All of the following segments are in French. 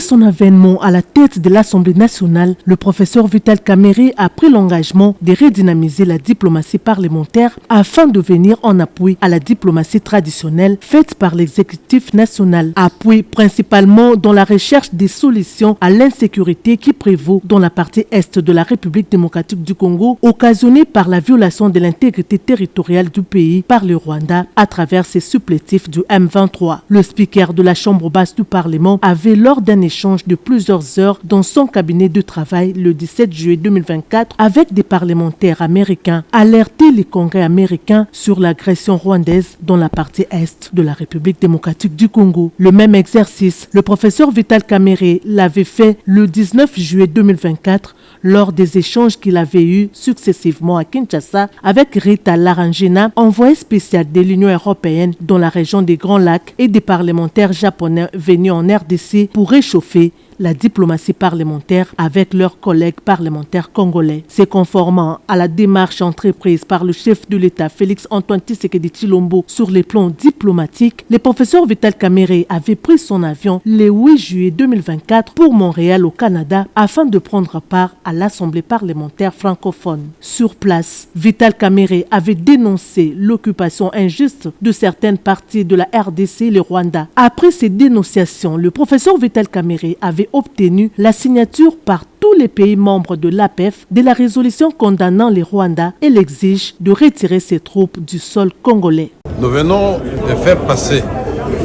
son avènement à la tête de l'Assemblée nationale, le professeur Vital Kamerhe a pris l'engagement de redynamiser la diplomatie parlementaire afin de venir en appui à la diplomatie traditionnelle faite par l'exécutif national. Appui principalement dans la recherche des solutions à l'insécurité qui prévaut dans la partie est de la République démocratique du Congo, occasionnée par la violation de l'intégrité territoriale du pays par le Rwanda à travers ses supplétifs du M23. Le speaker de la Chambre basse du Parlement avait, lors d'un échange de plusieurs heures dans son cabinet de travail le 17 juillet 2024 avec des parlementaires américains, alerté les congrès américains sur l'agression rwandaise dans la partie est de la République démocratique du Congo. Le même exercice, le professeur Vital Kamerhe l'avait fait le 19 juillet 2024 lors des échanges qu'il avait eus successivement à Kinshasa avec Rita Larangina, envoyée spéciale de l'Union européenne dans la région des Grands Lacs, et des parlementaires japonais venus en RDC pour réchauffer la diplomatie parlementaire avec leurs collègues parlementaires congolais. C'est conformément à la démarche entreprise par le chef de l'État Félix Antoine Tshisekedi Tshilombo sur les plans diplomatiques, le professeur Vital Kamerhe avait pris son avion le 8 juillet 2024 pour Montréal au Canada afin de prendre part à l'Assemblée parlementaire francophone. Sur place, Vital Kamerhe avait dénoncé l'occupation injuste de certaines parties de la RDC et le Rwanda. Après ces dénonciations, le professeur Vital Kamerhe avait obtenu la signature par tous les pays membres de l'APF de la résolution condamnant les Rwandais et l'exige de retirer ses troupes du sol congolais. Nous venons de faire passer,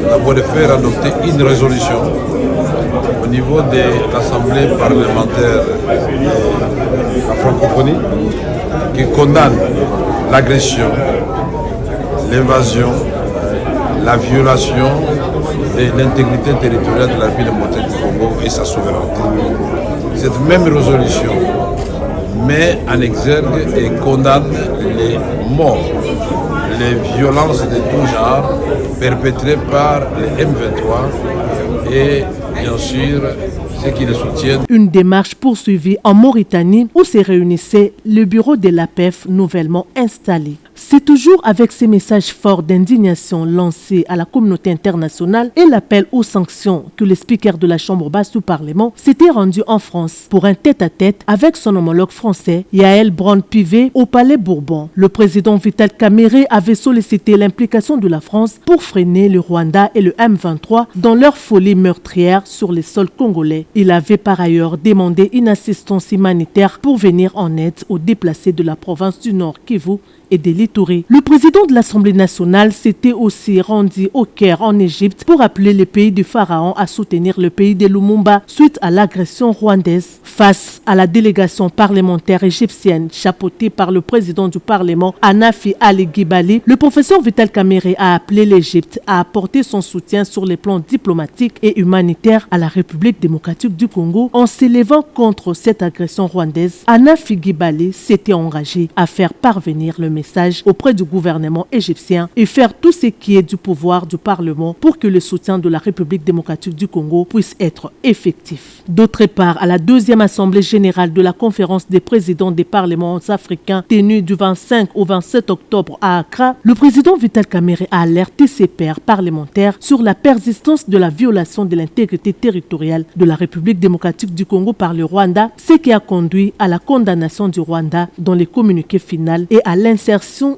d'abord de faire adopter une résolution au niveau de l'Assemblée parlementaire de la francophonie qui condamne l'agression, l'invasion, la violation de l'intégrité territoriale de la République démocratique du Congo et sa souveraineté. Cette même résolution met en exergue et condamne les morts, les violences de tout genre perpétrées par les M23 et bien sûr ceux qui les soutiennent. Une démarche poursuivie en Mauritanie où se réunissait le bureau de l'APF nouvellement installé. C'est toujours avec ces messages forts d'indignation lancés à la communauté internationale et l'appel aux sanctions que le speaker de la Chambre basse du Parlement s'était rendu en France pour un tête-à-tête avec son homologue français, Yael Braun-Pivet, au Palais Bourbon. Le président Vital Kamerhe avait sollicité l'implication de la France pour freiner le Rwanda et le M23 dans leur folie meurtrière sur les sols congolais. Il avait par ailleurs demandé une assistance humanitaire pour venir en aide aux déplacés de la province du Nord Kivu et de l'Ituri. Le président de l'Assemblée nationale s'était aussi rendu au Caire en Égypte pour appeler le pays du Pharaon à soutenir le pays de Lumumba suite à l'agression rwandaise. Face à la délégation parlementaire égyptienne chapeautée par le président du Parlement Anafi Ali Ghibali, le professeur Vital Kamerhe a appelé l'Égypte à apporter son soutien sur les plans diplomatiques et humanitaires à la République démocratique du Congo en s'élevant contre cette agression rwandaise. Anafi Ghibali s'était engagé à faire parvenir le message auprès du gouvernement égyptien et faire tout ce qui est du pouvoir du Parlement pour que le soutien de la République démocratique du Congo puisse être effectif. D'autre part, à la deuxième assemblée générale de la conférence des présidents des parlements africains tenue du 25 au 27 octobre à Accra, le président Vital Kamerhe a alerté ses pairs parlementaires sur la persistance de la violation de l'intégrité territoriale de la République démocratique du Congo par le Rwanda, ce qui a conduit à la condamnation du Rwanda dans les communiqués finaux et à l'insertion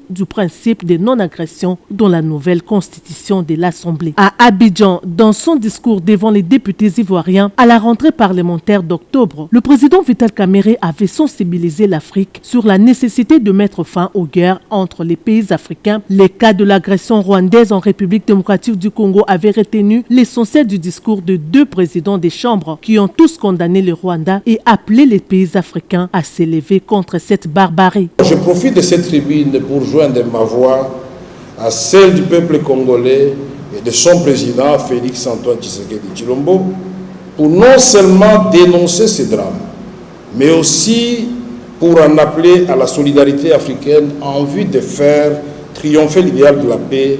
du principe de non-agression dans la nouvelle constitution de l'Assemblée. À Abidjan, dans son discours devant les députés ivoiriens à la rentrée parlementaire d'octobre, le président Vital Kamerhe avait sensibilisé l'Afrique sur la nécessité de mettre fin aux guerres entre les pays africains. Les cas de l'agression rwandaise en République démocratique du Congo avaient retenu l'essentiel du discours de deux présidents des chambres qui ont tous condamné le Rwanda et appelé les pays africains à s'élever contre cette barbarie. Je profite de cette tribune pour joindre ma voix à celle du peuple congolais et de son président Félix Antoine Tshisekedi Tshilombo pour non seulement dénoncer ces drames, mais aussi pour en appeler à la solidarité africaine en vue de faire triompher l'idéal de la paix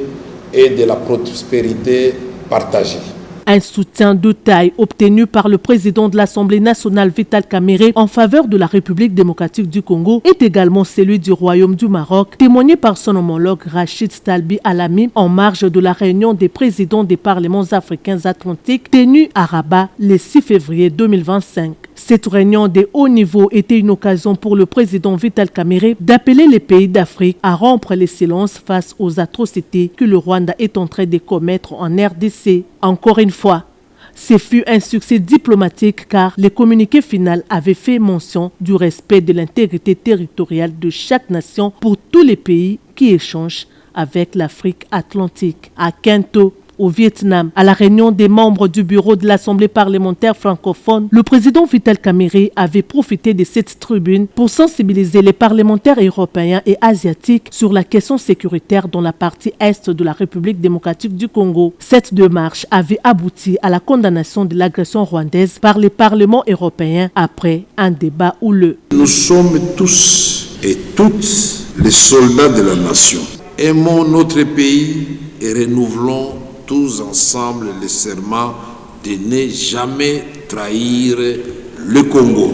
et de la prospérité partagée. Un soutien de taille obtenu par le président de l'Assemblée nationale Vital Kamerhe en faveur de la République démocratique du Congo est également celui du Royaume du Maroc, témoigné par son homologue Rachid Talbi Alami en marge de la réunion des présidents des parlements africains atlantiques tenue à Rabat le 6 février 2025. Cette réunion de haut niveau était une occasion pour le président Vital Kamerhe d'appeler les pays d'Afrique à rompre les silences face aux atrocités que le Rwanda est en train de commettre en RDC. Encore une fois, ce fut un succès diplomatique car le communiqué final avait fait mention du respect de l'intégrité territoriale de chaque nation pour tous les pays qui échangent avec l'Afrique atlantique. À Quinto, au Vietnam, à la réunion des membres du bureau de l'Assemblée parlementaire francophone, le président Vital Kamerhe avait profité de cette tribune pour sensibiliser les parlementaires européens et asiatiques sur la question sécuritaire dans la partie est de la République démocratique du Congo. Cette démarche avait abouti à la condamnation de l'agression rwandaise par les parlements européens après un débat houleux. Nous sommes tous et toutes les soldats de la nation. Aimons notre pays et renouvelons tous ensemble le serment de ne jamais trahir le Congo.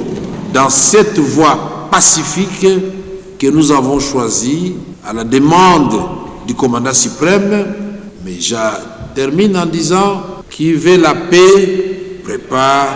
Dans cette voie pacifique que nous avons choisie, à la demande du commandant suprême, mais je termine en disant qui veut la paix prépare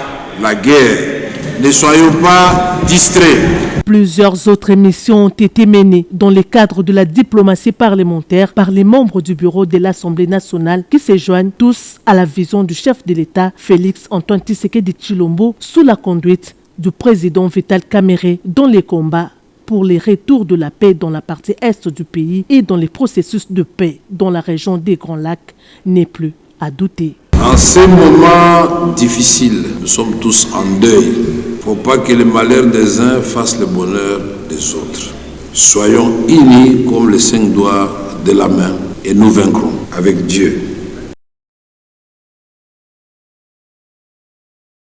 la guerre. Ne soyons pas distraits. Plusieurs autres missions ont été menées dans le cadre de la diplomatie parlementaire par les membres du bureau de l'Assemblée nationale qui se joignent tous à la vision du chef de l'État, Félix Antoine Tshisekedi Tshilombo, sous la conduite du président Vital Kamerhe dans les combats pour les retours de la paix dans la partie est du pays et dans les processus de paix dans la région des Grands Lacs n'est plus à douter. En ces moments difficiles, nous sommes tous en deuil. Il ne faut pas que le malheur des uns fasse le bonheur des autres. Soyons unis comme les 5 doigts de la main et nous vaincrons avec Dieu.